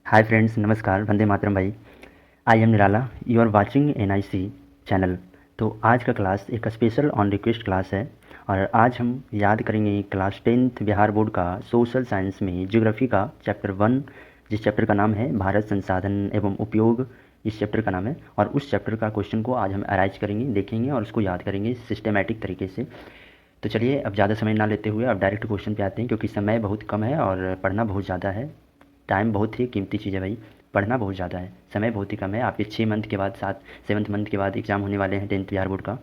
Hi friends, नमस्कार, वंदे मातरम भाई। I am Nirala, you are watching NIC channel. तो आज का क्लास एक स्पेशल ऑन रिक्वेस्ट क्लास है और आज हम याद करेंगे क्लास 10th बिहार बोर्ड का सोशल साइंस में ज्योग्राफी का चैप्टर 1, जिस चैप्टर का नाम है भारत संसाधन एवं उपयोग। इस चैप्टर का नाम है और उस चैप्टर का क्वेश्चन को आज हम अराइज करेंगे, देखेंगे और उसको याद करेंगे सिस्टमेटिक तरीके से। तो चलिए अब ज़्यादा समय ना लेते हुए अब डायरेक्ट क्वेश्चन पे आते हैं, क्योंकि समय बहुत कम है और पढ़ना बहुत ज़्यादा है। टाइम बहुत ही कीमती चीज़ है भाई, पढ़ना बहुत ज़्यादा है, समय बहुत ही कम है। आपके 6 मंथ के बाद 7 मंथ के बाद एग्ज़ाम होने वाले हैं 10th बिहार बोर्ड का।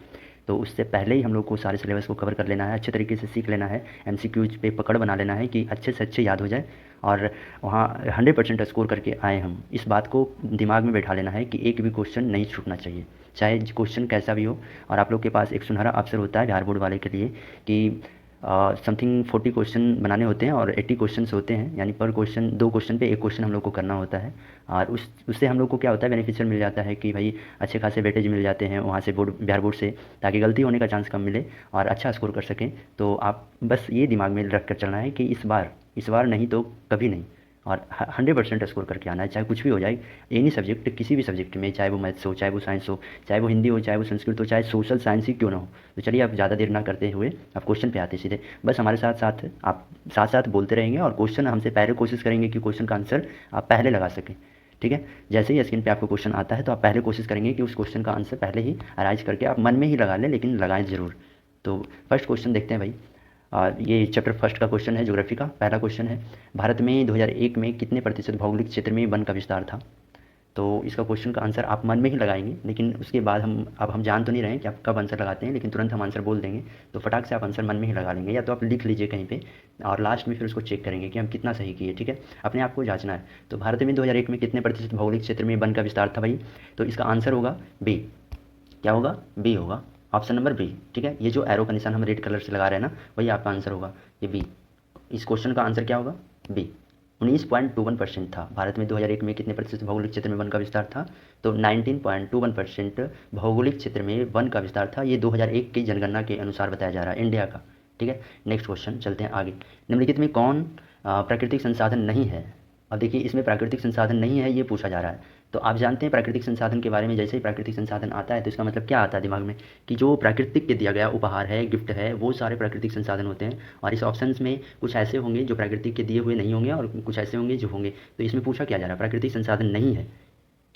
तो उससे पहले ही हम लोग को सारे सिलेबस को कवर कर लेना है, अच्छे तरीके से सीख लेना है, एमसीक्यूज पे पकड़ बना लेना है कि अच्छे से अच्छे याद हो जाए और वहाँ 100% स्कोर करके आए हम। इस बात को दिमाग में बैठा लेना है कि एक भी क्वेश्चन नहीं छूटना चाहिए, चाहे क्वेश्चन कैसा भी हो। और आप लोग के पास एक सुनहरा अवसर होता है बिहार बोर्ड वाले के लिए कि समथिंग 40 क्वेश्चन बनाने होते हैं और 80 क्वेश्चंस होते हैं, यानी पर क्वेश्चन 2 क्वेश्चन पे 1 क्वेश्चन हम लोग को करना होता है। और उससे हम लोग को क्या होता है, बेनिफिशियल मिल जाता है कि भाई अच्छे खासे वेटेज मिल जाते हैं वहाँ से बिहार बोर्ड से, ताकि गलती होने का चांस कम मिले और अच्छा स्कोर कर सकें। तो आप बस ये दिमाग में रख कर चलना है कि इस बार नहीं तो कभी नहीं, और 100% स्कोर करके आना है, चाहे कुछ भी हो जाए। एनी सब्जेक्ट, किसी भी सब्जेक्ट में, चाहे वो मैथ्स हो, चाहे वो साइंस हो, चाहे वो हिंदी हो, चाहे वो संस्कृत हो, चाहे सोशल साइंस ही क्यों ना हो। तो चलिए अब ज़्यादा देर ना करते हुए अब क्वेश्चन पे आते हैं सीधे। बस हमारे साथ साथ आप साथ साथ बोलते रहेंगे और क्वेश्चन हमसे पहले कोशिश करेंगे कि क्वेश्चन का आंसर आप पहले लगा सकें। ठीक है, जैसे ही स्क्रीन पे आपको क्वेश्चन आता है तो आप पहले कोशिश करेंगे कि उस क्वेश्चन का आंसर पहले ही अराइज करके आप मन में ही लगा लें, लेकिन लगाएं ज़रूर। तो फर्स्ट क्वेश्चन देखते हैं भाई। ये चैप्टर फर्स्ट का क्वेश्चन है, ज्योग्राफी का पहला क्वेश्चन है। भारत में 2001 में कितने प्रतिशत भौगोलिक क्षेत्र में वन का विस्तार था? तो इसका क्वेश्चन का आंसर आप मन में ही लगाएंगे, लेकिन उसके बाद हम जान तो नहीं रहे हैं कि आप कब आंसर लगाते हैं, लेकिन तुरंत हम आंसर बोल देंगे। तो फटाक से आप आंसर मन में ही लगा लेंगे, या तो आप लिख लीजिए कहीं पे और लास्ट में फिर उसको चेक करेंगे कि हम कितना सही किए। ठीक है, अपने आप को जांचना है। तो भारत में 2001 में कितने प्रतिशत भौगोलिक क्षेत्र में वन का विस्तार था भाई? तो इसका आंसर होगा बी। क्या होगा? बी होगा, ऑप्शन नंबर बी। ठीक है, ये जो एरो का निशान हम रेड कलर से लगा रहे हैं ना, वही आपका आंसर होगा, ये बी। इस क्वेश्चन का आंसर क्या होगा? बी। 19.21% था। भारत में 2001 में कितने प्रतिशत भौगोलिक क्षेत्र में वन का विस्तार था? तो 19.21% भौगोलिक क्षेत्र में वन का विस्तार था। ये 2001 की जनगणना के अनुसार बताया जा रहा है इंडिया का। ठीक है, नेक्स्ट क्वेश्चन चलते हैं आगे। निम्नलिखित में कौन प्राकृतिक संसाधन नहीं है? अब देखिए, इसमें प्राकृतिक संसाधन नहीं है ये पूछा जा रहा है। तो आप जानते हैं प्राकृतिक संसाधन के बारे में, जैसे ही प्राकृतिक संसाधन आता है तो इसका मतलब क्या आता है दिमाग में, कि जो प्राकृतिक के दिया गया उपहार है, गिफ्ट है, वो सारे प्राकृतिक संसाधन होते हैं। और इस ऑप्शंस में कुछ ऐसे होंगे जो प्राकृतिक के दिए हुए नहीं होंगे और कुछ ऐसे होंगे जो होंगे। तो इसमें पूछा क्या जा रहा है, प्राकृतिक संसाधन नहीं है।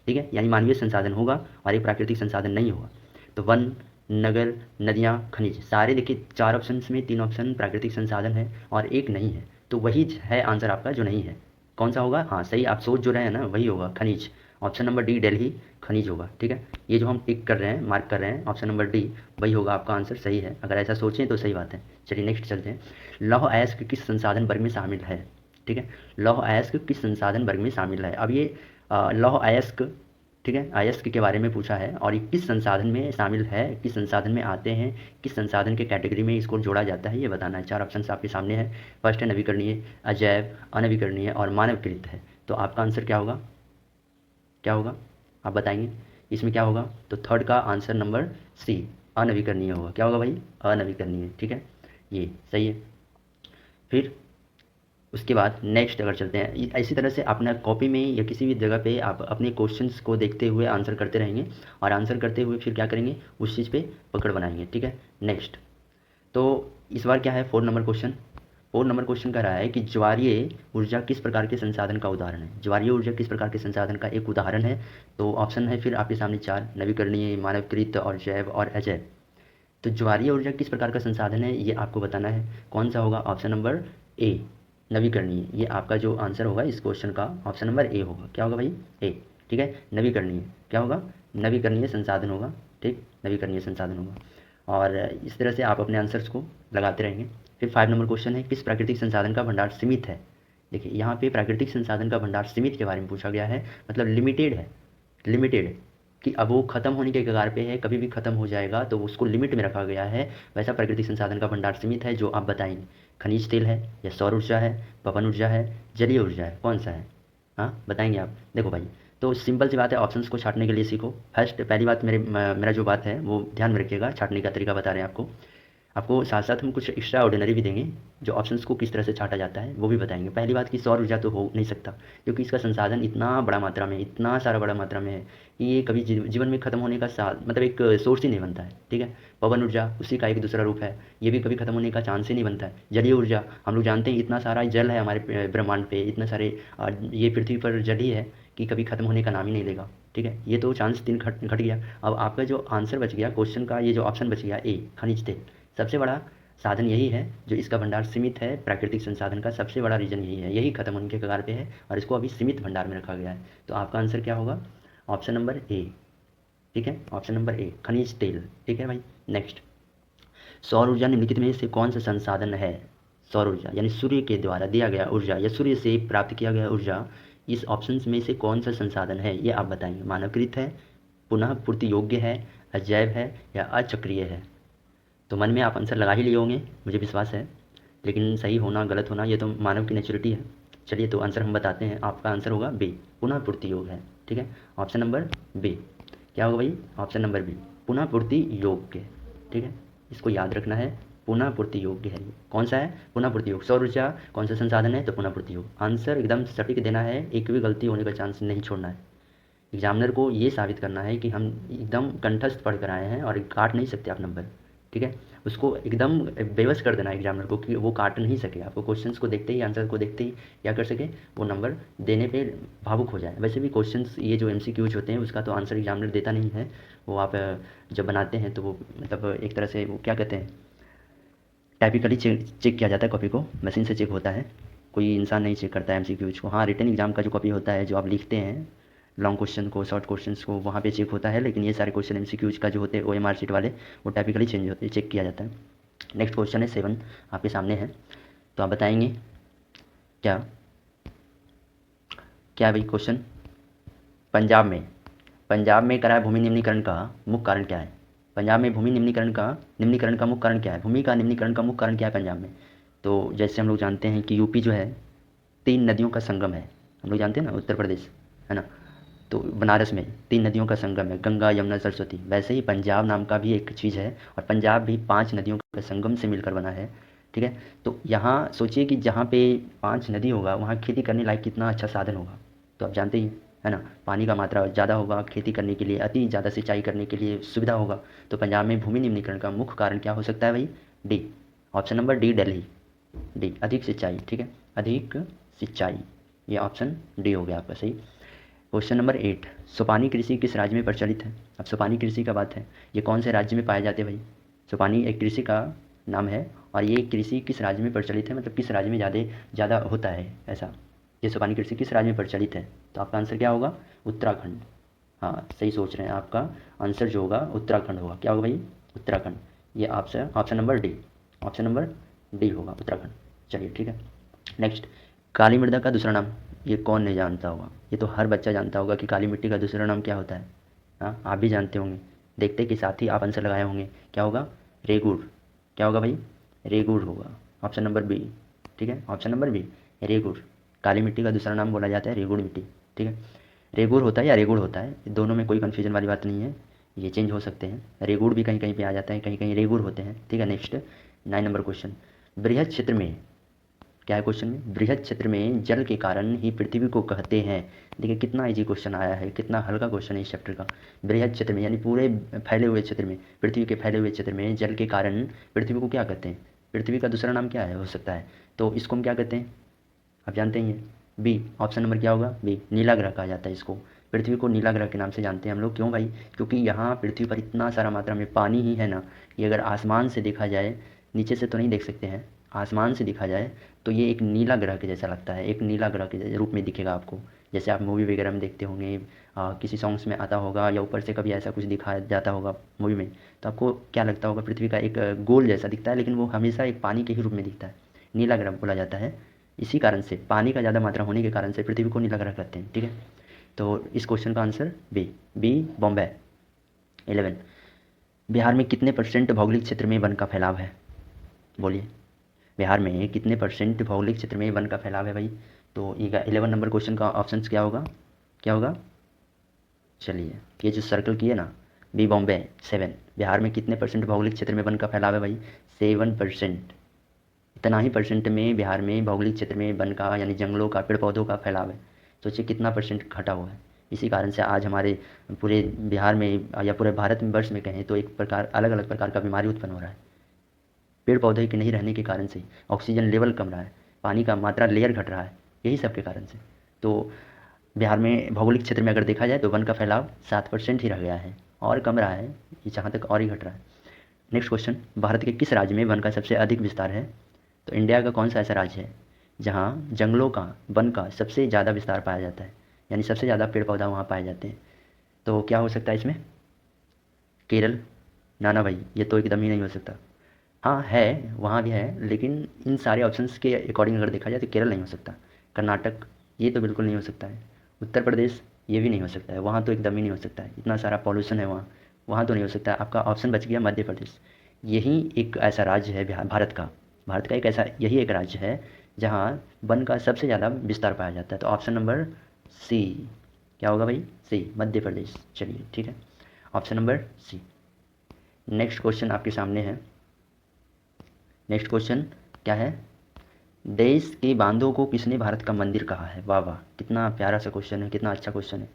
ठीक है, यानी मानवीय संसाधन होगा और एक प्राकृतिक संसाधन नहीं होगा। तो वन, नगर, नदियाँ, खनिज, सारे देखिए 4 ऑप्शंस में 3 ऑप्शन प्राकृतिक संसाधन है और एक नहीं है। तो वही है आंसर आपका जो नहीं है। कौन सा होगा? हाँ सही, आप सोच जो रहे हैं ना वही होगा, खनिज। ऑप्शन नंबर डी, दिल्ली खनिज होगा। ठीक है, ये जो हम टिक कर रहे हैं, मार्क कर रहे हैं, ऑप्शन नंबर डी वही होगा आपका आंसर, सही है। अगर ऐसा सोचें तो सही बात है। चलिए नेक्स्ट चलते हैं। लौह अयस्क किस संसाधन वर्ग में शामिल है? ठीक है, लौह अयस्क किस संसाधन वर्ग में शामिल है? अब ये लौह अयस्क, ठीक है, अयस्क के बारे में पूछा है और ये किस संसाधन में शामिल है, किस संसाधन में आते हैं, किस संसाधन के कैटेगरी में इसको जोड़ा जाता है, ये बताना है। 4 ऑप्शन आपके सामने है। फर्स्ट है नवीकरणीय, अजैव, अनवीकरणीय और मानवकृत है। तो आपका आंसर क्या होगा? क्या होगा आप बताएंगे इसमें क्या होगा? तो थर्ड का आंसर नंबर सी, अनवीकरणीय होगा। क्या होगा भाई? अनवीकरणीय। ठीक है, ये सही है। फिर उसके बाद नेक्स्ट अगर चलते हैं, इसी तरह से अपना कॉपी में या किसी भी जगह पे आप अपने क्वेश्चंस को देखते हुए आंसर करते रहेंगे और आंसर करते हुए फिर क्या करेंगे, उस चीज़ पे पकड़ बनाएंगे। ठीक है, नेक्स्ट। तो इस बार क्या है, 4 नंबर क्वेश्चन। 4 नंबर क्वेश्चन कह रहा है कि ज्वारीय ऊर्जा किस प्रकार के संसाधन का उदाहरण है? ज्वारीय ऊर्जा किस प्रकार के संसाधन का एक उदाहरण है? तो ऑप्शन है फिर आपके सामने 4, नवीकरणीय, मानवकृत और जैव और अजैव। तो ज्वारीय ऊर्जा किस प्रकार का संसाधन है ये आपको बताना है। कौन सा होगा? ऑप्शन नंबर ए, नवीकरणीय। ये आपका जो आंसर होगा इस क्वेश्चन का, ऑप्शन नंबर ए होगा। क्या होगा भाई? ए। ठीक है, नवीकरणीय। क्या होगा? नवीकरणीय संसाधन होगा। ठीक, नवीकरणीय संसाधन होगा। और इस तरह से आप अपने आंसर्स को लगाते रहेंगे। फिर 5 नंबर क्वेश्चन है, किस प्राकृतिक संसाधन का भंडार सीमित है? देखिए यहाँ पे प्राकृतिक संसाधन का भंडार सीमित के बारे में पूछा गया है, मतलब लिमिटेड है। लिमिटेड, कि अब वो ख़त्म होने के कगार पे है, कभी भी ख़त्म हो जाएगा, तो उसको लिमिट में रखा गया है। वैसा प्राकृतिक संसाधन का भंडार सीमित है जो आप बताएंगे। खनिज तेल है, या सौर ऊर्जा है, पवन ऊर्जा है, जलीय ऊर्जा है, कौन सा है? हाँ बताएंगे आप। देखो भाई, तो सिंपल सी बात है, ऑप्शंस को छाँटने के लिए सीखो। फर्स्ट पहली बात, मेरा जो बात है वो ध्यान में रखिएगा, छाँटने का तरीका बता रहे हैं आपको। आपको साथ साथ हम कुछ एक्स्ट्रा ऑर्डिनरी भी देंगे, जो ऑप्शंस को किस तरह से छाँटा जाता है वो भी बताएंगे। पहली बात कि सौर ऊर्जा तो हो नहीं सकता, क्योंकि इसका संसाधन इतना बड़ा मात्रा में, इतना सारा बड़ा मात्रा में है कि ये कभी जीवन में ख़त्म होने का मतलब एक सोर्स ही नहीं बनता है, ठीक है। पवन ऊर्जा उसी का एक दूसरा रूप है, ये भी कभी ख़त्म होने का चांस ही नहीं बनता है। जलीय ऊर्जा, हम लोग जानते हैं इतना सारा जल है हमारे ब्रह्मांड पे, इतने सारे ये पृथ्वी पर जल ही है कि कभी ख़त्म होने का नाम ही नहीं लेगा, ठीक है। ये तो चांस 3 घट गया। अब आपका जो आंसर बच गया क्वेश्चन का, ये जो ऑप्शन बच गया ए, खनिज तेल। सबसे बड़ा साधन यही है, जो इसका भंडार सीमित है, प्राकृतिक संसाधन का सबसे बड़ा रीज़न यही है, यही खत्म होने के कगार पे है और इसको अभी सीमित भंडार में रखा गया है। तो आपका आंसर क्या होगा? ऑप्शन नंबर ए, ठीक है, ऑप्शन नंबर ए, खनिज तेल, ठीक है भाई। नेक्स्ट, सौर ऊर्जा निम्नलिखित में से कौन सा संसाधन है? सौर ऊर्जा यानी सूर्य के द्वारा दिया गया ऊर्जा या सूर्य से प्राप्त किया गया ऊर्जा, इस ऑप्शंस में से कौन सा संसाधन है, ये आप बताएंगे। मानवकृत है, पुनः पूर्ति योग्य है, अजैव है या अचक्रीय है? तो मन में आप आंसर लगा ही लिए होंगे, मुझे विश्वास है, लेकिन सही होना गलत होना ये तो मानव की नेचुरिटी है। चलिए तो आंसर हम बताते हैं, आपका आंसर होगा बी, पुनः पूर्ति योग है, ठीक है। ऑप्शन नंबर बी, क्या होगा भाई? ऑप्शन नंबर बी, पुनः पूर्ति योग्य, ठीक है। इसको याद रखना है, पुनः पूर्ति योग्य है। ये कौन सा है? पुनः पूर्ति योग। सौर ऊर्जा कौन सा संसाधन है? तो पुनः पूर्ति योग। आंसर एकदम सटीक देना है, एक भी गलती होने का चांस नहीं छोड़ना है। एग्जामिनर को ये साबित करना है कि हम एकदम कंठस्थ पढ़ कर आए हैं और काट नहीं सकते आप नंबर, ठीक है। उसको एकदम बेबस कर देना है एग्जामिनर को कि वो काट नहीं सके, आपको क्वेश्चंस को देखते ही, आंसर को देखते ही क्या कर सके, वो नंबर देने पे भावुक हो जाए। वैसे भी क्वेश्चंस ये जो MCQs होते हैं उसका तो आंसर एग्जामिनर देता नहीं है, वो आप जब बनाते हैं तो वो मतलब एक तरह से वो क्या कहते हैं, टाइपिकली चेक किया जाता है, कॉपी को मशीन से चेक होता है, कोई इंसान नहीं चेक करता है MCQs को। हाँ, रिटन एग्जाम का जो कॉपी होता है, जो आप लिखते हैं लॉन्ग क्वेश्चन को, शॉर्ट क्वेश्चंस को, वहाँ पे चेक होता है, लेकिन ये सारे क्वेश्चन MCQs का जो होते हैं OMR शीट वाले, वो टाइपिकली चेंज होते हैं, चेक किया जाता है। नेक्स्ट क्वेश्चन है 7, आपके सामने है, तो आप बताएंगे क्या क्या भाई क्वेश्चन। पंजाब में कराए भूमि निम्नीकरण का मुख्य कारण क्या है? पंजाब में भूमि निम्नीकरण का मुख्य कारण क्या है? भूमि का निम्नीकरण का मुख्य कारण क्या है पंजाब में? तो जैसे हम लोग जानते हैं कि यूपी जो है 3 नदियों का संगम है, हम लोग जानते हैं ना, उत्तर प्रदेश है ना, तो बनारस में 3 नदियों का संगम है, गंगा, यमुना, सरस्वती। वैसे ही पंजाब नाम का भी एक चीज़ है, और पंजाब भी 5 नदियों के संगम से मिलकर बना है, ठीक है। तो यहाँ सोचिए कि जहाँ पे 5 नदी होगा वहाँ खेती करने लायक कितना अच्छा साधन होगा, तो आप जानते ही है ना, पानी का मात्रा ज़्यादा होगा, खेती करने के लिए, अति ज़्यादा सिंचाई करने के लिए सुविधा होगा। तो पंजाब में भूमि निम्नीकरण का मुख्य कारण क्या हो सकता है भाई? D, option number D, Delhi, D, अधिक सिंचाई, ठीक है, अधिक सिंचाई, ये ऑप्शन डी हो गया आपका सही। क्वेश्चन नंबर 8, सोपानी कृषि किस राज्य में प्रचलित है? अब सोपानी कृषि का बात है, ये कौन से राज्य में पाए जाते हैं भाई? सोपानी एक कृषि का नाम है, और ये कृषि किस राज्य में प्रचलित है, मतलब किस राज्य में ज़्यादा होता है ऐसा, ये सोपानी कृषि किस राज्य में प्रचलित है? तो आपका आंसर क्या होगा? उत्तराखंड। हाँ, सही सोच रहे हैं, आपका आंसर जो होगा उत्तराखंड होगा। क्या होगा भाई? उत्तराखंड, ये option number D, option number D होगा उत्तराखंड। चलिए ठीक है। नेक्स्ट, काली मृदा का दूसरा नाम, ये कौन नहीं जानता होगा, ये तो हर बच्चा जानता होगा कि काली मिट्टी का दूसरा नाम क्या होता है। हाँ, आप भी जानते होंगे, देखते के साथ ही आप आंसर लगाए होंगे। क्या होगा? रेगुड़। क्या होगा भाई? रेगुड़ होगा, ऑप्शन नंबर बी, ठीक है, ऑप्शन नंबर बी, रेगुड़। काली मिट्टी का दूसरा नाम बोला जाता है रेगुड़ मिट्टी, ठीक है। रेगुड़ होता है या रेगुड़ होता है, दोनों में कोई कन्फ्यूजन वाली बात नहीं है, ये चेंज हो सकते हैं, रेगुड़ भी कहीं कहीं पे आ जाता है, कहीं कहीं रेगुड़ होते हैं, ठीक है। नेक्स्ट 9 नंबर क्वेश्चन, बृहद क्षेत्र में, क्या है क्वेश्चन में? बृहद क्षेत्र में जल के कारण ही पृथ्वी को कहते हैं। देखिए कितना इजी क्वेश्चन आया है, कितना हल्का क्वेश्चन है इस चैप्टर का। बृहद क्षेत्र में यानी पूरे फैले हुए क्षेत्र में, पृथ्वी के फैले हुए क्षेत्र में जल के कारण पृथ्वी को क्या कहते हैं? पृथ्वी का दूसरा नाम क्या है हो सकता है, तो इसको हम क्या कहते हैं? आप जानते ही हैं, बी, ऑप्शन नंबर क्या होगा? बी, नीला ग्रह कहा जाता है इसको। पृथ्वी को नीला ग्रह के नाम से जानते हैं हम लोग, क्यों भाई? क्योंकि यहाँ पृथ्वी पर इतना सारा मात्रा में पानी ही है ना, ये अगर आसमान से देखा जाए, नीचे से तो नहीं देख सकते हैं, आसमान से देखा जाए तो ये एक नीला ग्रह के जैसा लगता है, एक नीला ग्रह के रूप में दिखेगा आपको, जैसे आप मूवी वगैरह में देखते होंगे, किसी सॉन्ग्स में आता होगा, या ऊपर से कभी ऐसा कुछ दिखाया जाता होगा मूवी में, तो आपको क्या लगता होगा? पृथ्वी का एक गोल जैसा दिखता है, लेकिन वो हमेशा एक पानी के ही रूप में दिखता है, नीला ग्रह बोला जाता है। इसी कारण से, पानी का ज़्यादा मात्रा होने के कारण से पृथ्वी को नीला ग्रह कहते हैं, ठीक है। तो इस क्वेश्चन का answer B, B Bombay. 11, Bihar में कितने % भौगोलिक क्षेत्र में वन का फैलाव है? बोलिए, बिहार में कितने % भौगोलिक क्षेत्र में वन का फैलाव है भाई? तो ये 11 नंबर क्वेश्चन का ऑप्शन क्या होगा? क्या होगा? चलिए, ये जो सर्कल किए ना, बी बॉम्बे 7, बिहार में कितने % भौगोलिक क्षेत्र में वन का फैलाव है भाई? 7%। इतना ही परसेंट में बिहार में भौगोलिक क्षेत्र में वन का यानी जंगलों का, पेड़ पौधों का फैलाव है। सोचिए कितना परसेंट घटा हुआ है। इसी कारण से आज हमारे पूरे बिहार में या पूरे भारत में, वर्ष में कहें तो एक प्रकार अलग अलग प्रकार का बीमारी उत्पन्न हो रहा है। पेड़ पौधे के नहीं रहने के कारण से ऑक्सीजन लेवल कम रहा है, पानी का मात्रा लेयर घट रहा है, यही सब के कारण से। तो बिहार में भौगोलिक क्षेत्र में अगर देखा जाए तो वन का फैलाव 7% ही रह गया है, और कम रहा है ये, जहाँ तक और ही घट रहा है। नेक्स्ट क्वेश्चन, भारत के किस राज्य में वन का सबसे अधिक विस्तार है? तो इंडिया का कौन सा ऐसा राज्य है जहाँ जंगलों का, वन का सबसे ज़्यादा विस्तार पाया जाता है, यानी सबसे ज़्यादा पेड़ पौधा वहाँ पाए जाते हैं? तो क्या हो सकता है इसमें? केरल? ना भाई, ये तो एकदम ही नहीं हो सकता। हाँ है, वहाँ भी है, लेकिन इन सारे ऑप्शंस के अकॉर्डिंग अगर देखा जाए तो केरल नहीं हो सकता। कर्नाटक, ये तो बिल्कुल नहीं हो सकता है। उत्तर प्रदेश, ये भी नहीं हो सकता है, वहाँ तो एकदम ही नहीं हो सकता है, इतना सारा पॉल्यूशन है वहाँ, वहाँ तो नहीं हो सकता है। आपका ऑप्शन बच गया मध्य प्रदेश। यही एक ऐसा राज्य है बिहार, भारत का एक ऐसा यही एक राज्य है जहाँ वन का सबसे ज़्यादा विस्तार पाया जाता है। तो ऑप्शन नंबर सी, क्या होगा भाई? सी, मध्य प्रदेश। चलिए ठीक है, option number C. Next question आपके सामने है। नेक्स्ट क्वेश्चन क्या है? देश के बांधों को किसने भारत का मंदिर कहा है? वाह वाह, कितना प्यारा सा क्वेश्चन है, कितना अच्छा क्वेश्चन है।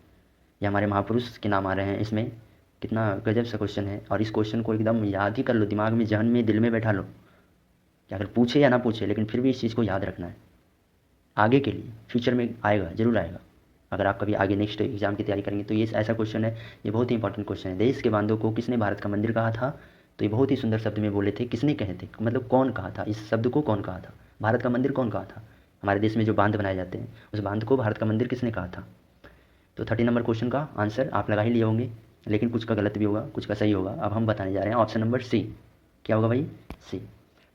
ये हमारे महापुरुष के नाम आ रहे हैं इसमें। कितना गजब सा क्वेश्चन है, और इस क्वेश्चन को एकदम याद ही कर लो, दिमाग में, जहन में, दिल में बैठा लो कि अगर पूछे या ना पूछे, लेकिन फिर भी इस चीज़ को याद रखना है आगे के लिए। फ्यूचर में आएगा, जरूर आएगा। अगर आप कभी आगे नेक्स्ट एग्जाम की तैयारी करेंगे तो ये ऐसा क्वेश्चन है, ये बहुत ही इंपॉर्टेंट क्वेश्चन है। देश के बांधों को किसने भारत का मंदिर कहा था? तो ये बहुत ही सुंदर शब्द में बोले थे। किसने कहे थे, मतलब कौन कहा था, इस शब्द को कौन कहा था? भारत का मंदिर कौन कहा था? हमारे देश में जो बांध बनाए जाते हैं, उस बांध को भारत का मंदिर किसने कहा था? तो 30 नंबर क्वेश्चन का आंसर आप लगा ही लिए होंगे, लेकिन कुछ का गलत भी होगा, कुछ का सही होगा। अब हम बताने जा रहे हैं ऑप्शन नंबर सी। क्या होगा भाई? सी,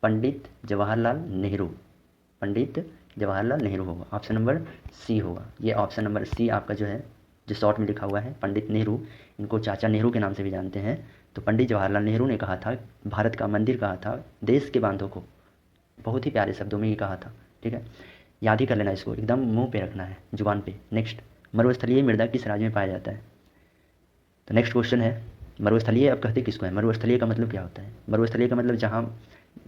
पंडित जवाहरलाल नेहरू। पंडित जवाहरलाल नेहरू होगा, ऑप्शन नंबर सी होगा। ये ऑप्शन नंबर सी आपका जो है, जो शॉर्ट में लिखा हुआ है पंडित नेहरू, इनको चाचा नेहरू के नाम से भी जानते हैं। तो पंडित जवाहरलाल नेहरू ने कहा था, भारत का मंदिर कहा था देश के बांधों को, बहुत ही प्यारे शब्दों में ये कहा था। ठीक है, याद ही कर लेना इसको, एकदम मुंह पे रखना है, जुबान पे। नेक्स्ट, मरुस्थलीय मृदा किस राज्य में पाया जाता है? तो नेक्स्ट क्वेश्चन है, मरुस्थलीय अब कहते किसको है? मरुस्थलीय का मतलब क्या होता है? मरुस्थलीय का मतलब जहाँ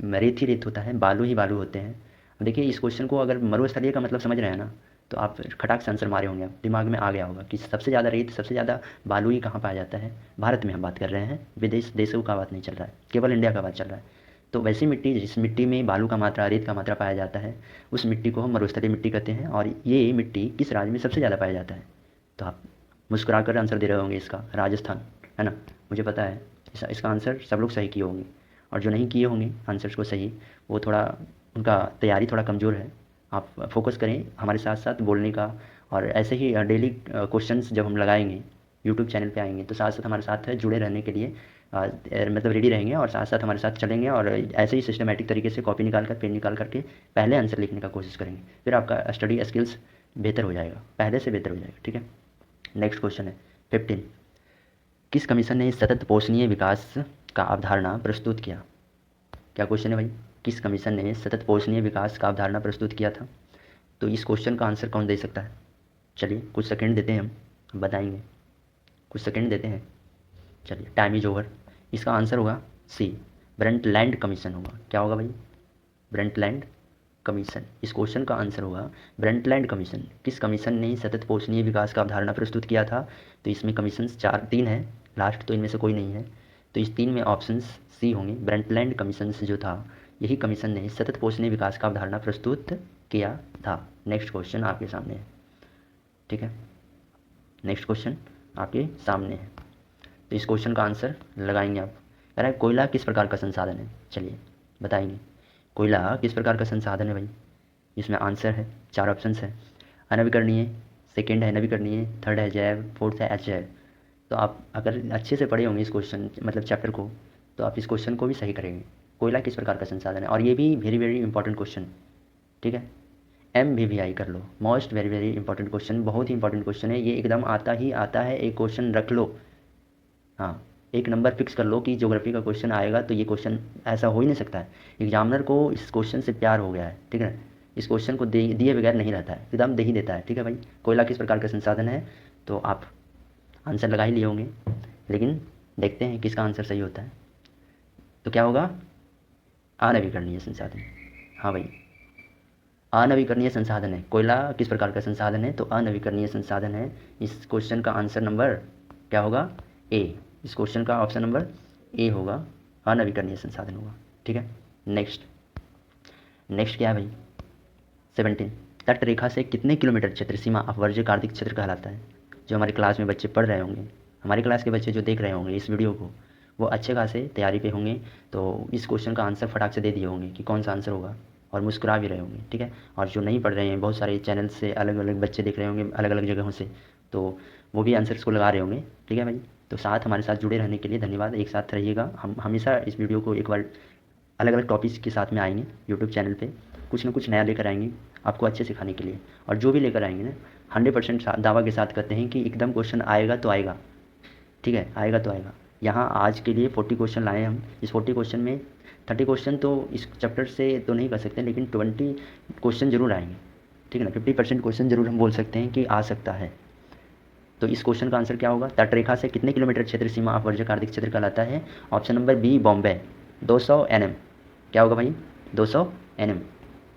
रेत ही रेत होता है, बालू ही बालू होते हैं। अब देखिए इस क्वेश्चन को अगर मरुस्थलीय का मतलब समझ रहे हैं ना, तो आप खटाक से आंसर मारे होंगे, आप दिमाग में आ गया होगा कि सबसे ज़्यादा रेत, सबसे ज़्यादा बालू ही कहाँ पाया जाता है? भारत में हम बात कर रहे हैं, विदेश देशों का बात नहीं चल रहा है, केवल इंडिया का बात चल रहा है। तो वैसी मिट्टी, जिस मिट्टी में बालू का मात्रा, रेत का मात्रा पाया जाता है, उस मिट्टी को हम मरुस्थलीय मिट्टी कहते हैं। और ये मिट्टी किस राज्य में सबसे ज़्यादा पाया जाता है? तो आप मुस्कुरा कर आंसर दे रहे होंगे इसका, राजस्थान, है ना? मुझे पता है इसका आंसर सब लोग सही किए होंगे, और जो नहीं किए होंगे आंसर्स को सही, वो थोड़ा, उनका तैयारी थोड़ा कमज़ोर है। आप फोकस करें हमारे साथ साथ बोलने का, और ऐसे ही डेली क्वेश्चंस जब हम लगाएंगे, यूट्यूब चैनल पे आएंगे, तो साथ साथ हमारे साथ है जुड़े रहने के लिए मतलब रेडी रहेंगे, और साथ साथ हमारे साथ चलेंगे, और ऐसे ही सिस्टमेटिक तरीके से कॉपी निकाल कर, पेन निकाल करके पहले आंसर लिखने का कोशिश करेंगे। फिर आपका स्टडी स्किल्स बेहतर हो जाएगा, पहले से बेहतर हो जाएगा। ठीक है, नेक्स्ट क्वेश्चन है 15। किस कमीशन ने सतत पोषणीय विकास का अवधारणा प्रस्तुत किया? क्या क्वेश्चन है भाई? किस कमीशन ने सतत पोषणीय विकास का अवधारणा प्रस्तुत किया था? तो इस क्वेश्चन का आंसर कौन दे सकता है? चलिए कुछ सेकंड देते हैं, हम बताएंगे, कुछ सेकंड देते हैं। चलिए, टाइम इज ओवर। इसका आंसर होगा सी, ब्रंटलैंड कमीशन होगा। क्या होगा भाई? Brundtland commission. इस क्वेश्चन का आंसर होगा ब्रंटलैंड कमीशन। किस कमीशन ने सतत पोषणीय विकास का अवधारणा प्रस्तुत किया था? तो इसमें कमीशन तीन है, लास्ट तो इनमें से कोई नहीं है, तो इस तीन में ऑप्शन सी होंगे। ब्रंटलैंड कमीशन जो था, यही कमीशन ने सतत पोषणीय विकास का अवधारणा प्रस्तुत किया था। नेक्स्ट क्वेश्चन आपके सामने है। ठीक है, नेक्स्ट क्वेश्चन आपके सामने है, तो इस क्वेश्चन का आंसर लगाएंगे आप। कह रहा है कोयला किस प्रकार का संसाधन है? चलिए बताएंगे, कोयला किस प्रकार का संसाधन है भाई? इसमें आंसर है, चार ऑप्शंस है। अनवीकरणीय, सेकंड है नवीकरणीय, थर्ड है जैव, फोर्थ है अजैव। तो आप अगर अच्छे से पढ़े होंगे इस क्वेश्चन, मतलब चैप्टर को, तो आप इस क्वेश्चन को भी सही करेंगे। कोयला किस प्रकार का संसाधन है, और ये भी वेरी वेरी इंपॉर्टेंट क्वेश्चन। ठीक है, MVVI कर लो, most very very important question, बहुत ही इंपॉर्टेंट क्वेश्चन है ये, एकदम आता ही आता है। एक क्वेश्चन रख लो, हाँ, एक नंबर फिक्स कर लो कि ज्योग्राफी का क्वेश्चन आएगा तो ये क्वेश्चन, ऐसा हो ही नहीं सकता है। एग्जामिनर को इस क्वेश्चन से प्यार हो गया है, ठीक है, इस क्वेश्चन को दिए बगैर नहीं रहता है, एकदम दे ही देता है। ठीक है भाई, कोयला किस प्रकार का संसाधन है, तो आप आंसर लगा ही लिए होंगे, लेकिन देखते हैं किसका आंसर सही होता है। तो क्या होगा? अनवीकरणीय संसाधन। हाँ भाई, अनवीकरणीय संसाधन है। कोयला किस प्रकार का संसाधन है? तो अनवीकरणीय संसाधन है। इस क्वेश्चन का आंसर नंबर क्या होगा? ए। इस क्वेश्चन का ऑप्शन नंबर ए होगा, अनवीकरणीय संसाधन होगा। ठीक है, नेक्स्ट क्या है भाई? 17, तट रेखा से कितने किलोमीटर क्षेत्र सीमा अपवर्ज्य आर्थिक क्षेत्र कहलाता है? जो हमारी क्लास में बच्चे पढ़ रहे होंगे, हमारी क्लास के बच्चे जो देख रहे होंगे इस वीडियो को, वो अच्छे खासे तैयारी पे होंगे, तो इस क्वेश्चन का आंसर फटाक से दे दिए होंगे कि कौन सा आंसर होगा, और मुस्कुरा भी रहे होंगे। ठीक है, और जो नहीं पढ़ रहे हैं, बहुत सारे चैनल से अलग अलग बच्चे देख रहे होंगे अलग अलग जगहों से, तो वो भी आंसर्स को लगा रहे होंगे। ठीक है भाई, तो साथ हमारे साथ जुड़े रहने के लिए धन्यवाद। एक साथ रहिएगा, हम हमेशा इस वीडियो को एक बार अलग अलग टॉपिक्स के साथ में आएंगे यूट्यूब चैनल पे, कुछ ना कुछ नया लेकर आएंगे आपको अच्छे सिखाने के लिए। और जो भी लेकर आएंगे ना, 100% दावा के साथ कहते हैं कि एकदम क्वेश्चन आएगा तो आएगा। ठीक है, आएगा तो आएगा। यहाँ आज के लिए 40 क्वेश्चन लाए हम। इस 40 क्वेश्चन में 30 क्वेश्चन तो इस चैप्टर से तो नहीं कर सकते, लेकिन 20 क्वेश्चन जरूर आएंगे। ठीक है ना, 50% क्वेश्चन जरूर हम बोल सकते हैं कि आ सकता है। तो इस क्वेश्चन का आंसर क्या होगा? तटरेखा से कितने किलोमीटर क्षेत्र सीमा अपवर्जक आर्थिक क्षेत्र कहलाता है? Option number B, Bombay, 200 NM। क्या होगा भाई? 200 NM।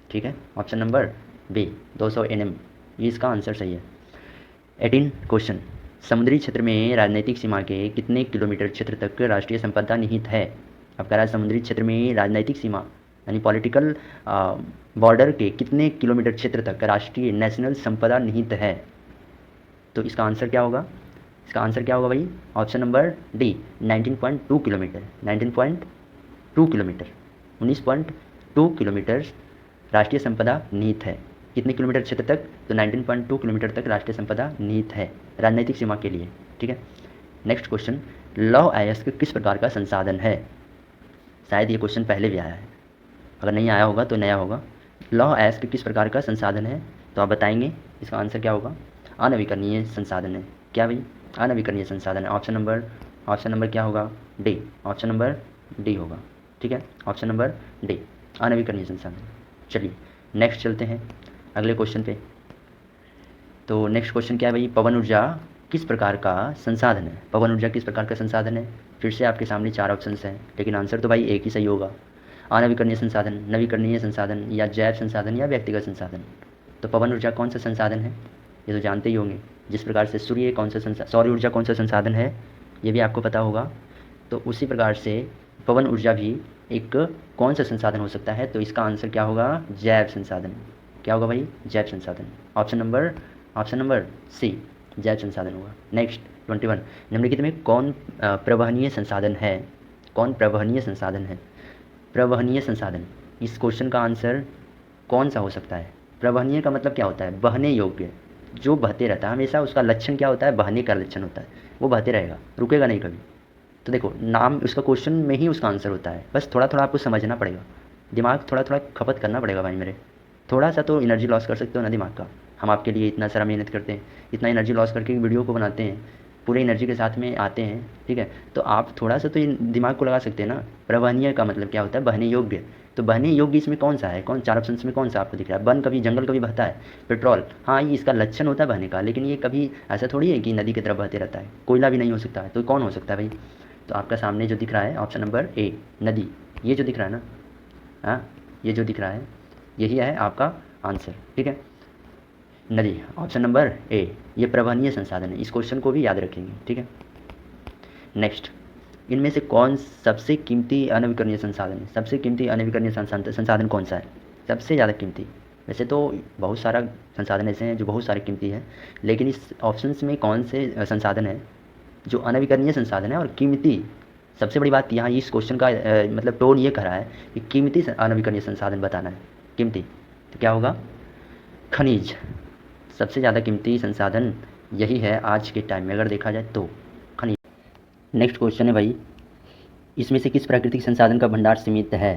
ठीक है, ऑप्शन नंबर बी, 200 NM, ये इसका आंसर सही है। 18 क्वेश्चन, समुद्री क्षेत्र में राजनीतिक सीमा के कितने किलोमीटर क्षेत्र तक राष्ट्रीय संपदा निहित है? अब कह रहा है समुद्री क्षेत्र में राजनीतिक सीमा यानी पॉलिटिकल बॉर्डर के कितने किलोमीटर क्षेत्र तक राष्ट्रीय नेशनल संपदा निहित है? तो इसका आंसर क्या होगा? इसका आंसर क्या होगा भाई? Option number D, 19.2 kilometre. 19.2 kilometre, 19.2 kilometre राष्ट्रीय संपदा निहित है। कितने किलोमीटर क्षेत्र तक? तो 19.2 किलोमीटर तक राष्ट्रीय संपदा निहित है राजनीतिक सीमा के लिए। ठीक है, नेक्स्ट क्वेश्चन, लौह अयस्क किस प्रकार का संसाधन है? शायद ये क्वेश्चन पहले भी आया है, अगर नहीं आया होगा तो नया होगा। लौह अयस्क किस प्रकार का संसाधन है? तो आप बताएंगे इसका आंसर क्या होगा? अनवीकरणीय संसाधन है। क्या भाई? अनवीकरणीय संसाधन है। ऑप्शन नंबर क्या होगा? डी। ऑप्शन नंबर डी होगा। ठीक है, ऑप्शन नंबर डी, अनवीकरणीय संसाधन। चलिए नेक्स्ट चलते हैं अगले क्वेश्चन पे। तो नेक्स्ट क्वेश्चन क्या है भाई? पवन ऊर्जा किस प्रकार का संसाधन है? पवन ऊर्जा किस प्रकार का संसाधन है? फिर से आपके सामने 4 ऑप्शंस हैं, लेकिन आंसर तो भाई एक ही सही होगा, अनवीकरणीय संसाधन, नवीकरणीय संसाधन, या जैव संसाधन, या व्यक्तिगत संसाधन। तो पवन ऊर्जा कौन सा संसाधन है? ये तो जानते ही होंगे। जिस प्रकार से सूर्य कौन सा सौर ऊर्जा कौन सा संसाधन है, ये भी आपको पता होगा। तो उसी प्रकार से पवन ऊर्जा भी एक कौन सा संसाधन हो सकता है? तो इसका आंसर क्या होगा? जैव संसाधन। क्या होगा भाई? जैव संसाधन। ऑप्शन नंबर सी, जैव संसाधन होगा। नेक्स्ट 21, निम्नलिखित में कौन प्रवहनीय संसाधन है? कौन प्रवहनीय संसाधन है? प्रवहनीय संसाधन, इस क्वेश्चन का आंसर कौन सा हो सकता है? प्रवहनीय का मतलब क्या होता है? बहने योग्य, जो बहते रहता है हमेशा, उसका लक्षण क्या होता है? बहने का लक्षण होता है, वो बहते रहेगा, रुकेगा नहीं कभी। तो देखो, नाम उसका क्वेश्चन में ही उसका आंसर होता है। बस थोड़ा थोड़ा आपको समझना पड़ेगा, दिमाग थोड़ा थोड़ा खपत करना पड़ेगा भाई मेरे। थोड़ा सा तो एनर्जी लॉस कर सकते हो ना दिमाग का। हम आपके लिए इतना सारा मेहनत करते हैं, इतना एनर्जी लॉस करके वीडियो को बनाते हैं, पूरे एनर्जी के साथ में आते हैं। ठीक है, तो आप थोड़ा सा तो दिमाग को लगा सकते हैं ना। प्रवहनीय का मतलब क्या होता है? बहने योग्य। तो बहने योग्य इसमें कौन सा है? 4 ऑप्शन में कौन सा आपको दिख रहा है? कभी जंगल कभी बहता है, पेट्रोल, हाँ ये इसका लक्षण होता है बहने का, लेकिन ये कभी ऐसा थोड़ी है कि नदी की तरफ बहते रहता है। कोयला भी नहीं हो सकता है, तो कौन हो सकता है भाई? तो आपका सामने जो दिख रहा है ऑप्शन नंबर ए, नदी। ये जो दिख रहा है ना, हाँ ये जो दिख रहा है यही है आपका आंसर। ठीक है, नदी, ऑप्शन नंबर ए, ये प्रवहनीय संसाधन है। इस क्वेश्चन को भी याद रखेंगे। ठीक है, नेक्स्ट, इनमें से कौन सबसे कीमती अनवीकरणीय संसाधन है? सबसे कीमती अनवीकरणीय संसाधन कौन सा है? सबसे ज़्यादा कीमती। वैसे तो बहुत सारा संसाधन ऐसे हैं जो बहुत सारे कीमती हैं, लेकिन इस ऑप्शंस में कौन से संसाधन है जो अनवीकरणीय संसाधन है और कीमती? सबसे बड़ी बात यहाँ इस क्वेश्चन का मतलब टोन ये कह रहा है कि कीमती अनवीकरणीय संसाधन बताना है, कीमती। तो क्या होगा? खनिज। सबसे ज़्यादा कीमती संसाधन यही है आज के टाइम में, अगर देखा जाए तो खनिज। नेक्स्ट क्वेश्चन है भाई, इसमें से किस प्राकृतिक संसाधन का भंडार सीमित है?